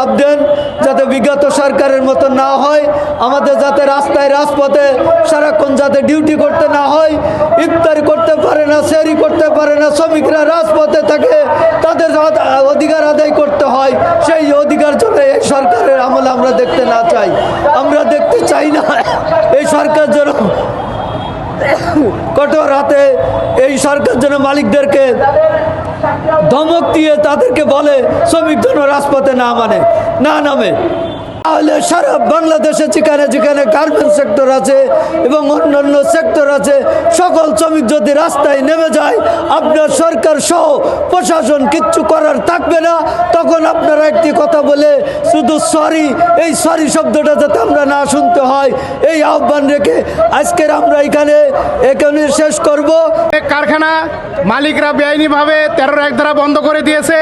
চাপ দেন যাতে বিগত সরকারের মতো না হয়, আমাদের যাতে রাস্তায় রাজপথে সারাক্ষণ যাতে ডিউটি করতে না হয়, ইফতারি করতে পারে না, সেহরি করতে পারে না, শ্রমিকরা রাজপথে থাকে, তাদের অধিকার আদায় করতে হয়। সেই অধিকার জন্য এই সরকারের আমল আমরা দেখতে না চাই, আমরা দেখতে চাই না এই সরকার যেন কঠোর হাতে এই সরকার যেন মালিকদেরকে ধমক দিয়ে তাদেরকে বলে শ্রমিক যেন রাজপথে না নামে। তাহলে সারা বাংলাদেশে যেখানে যেখানে গার্মেন্টস সেক্টর আছে এবং অন্যান্য সেক্টর আছে, সকল শ্রমিক যদি রাস্তায় নেমে যায়, আপনার সরকার সহ প্রশাসন কিচ্ছু করার থাকবে না। তখন আপনারা একটি কথা বলে শুধু সরি, এই সরি শব্দটা যাতে আমরা না শুনতে হয়, এই আহ্বান রেখে আজকের আমরা এখানে শেষ করব। কারখানা মালিকরা বেআইনিভাবে 13-1 ধারা বন্ধ করে দিয়েছে।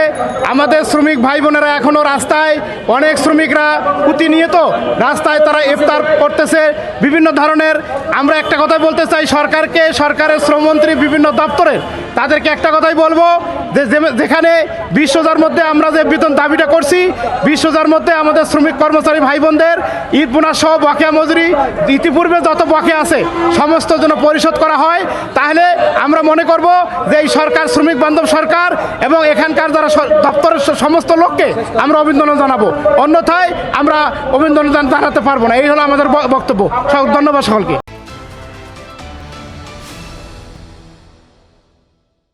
আমাদের শ্রমিক ভাই বোনেরা এখনও রাস্তায়, অনেক শ্রমিকরা প্রতিনিয়ত রাস্তায় তারা ইফতার করতেছে বিভিন্ন ধরনের। আমরা একটা কথাই বলতে চাই সরকারকে, সরকারের শ্রমমন্ত্রী বিভিন্ন দপ্তরের, তাদেরকে একটা কথাই বলবো যে যেখানে 20,000 মধ্যে আমরা যে বেতন দাবিটা করছি, 20,000 মধ্যে আমাদের শ্রমিক কর্মচারী ভাই বোনদের ঈদ বোনাস সহ বকেয়া মজুরি ইতিপূর্বে যত বকেয়া আছে সমস্ত যেন পরিশোধ করা হয়। তাহলে আমরা মনে করব যে এই সরকার শ্রমিক বান্ধব সরকার এবং এখানকার যারা দপ্তরের সমস্ত লোককে আমরা অভিনন্দন জানাবো, অন্যথায় আমরা অভিনন্দন জানাতে পারবো না। এই হলো আমাদের বক্তব্য। ধন্যবাদ সকলকে।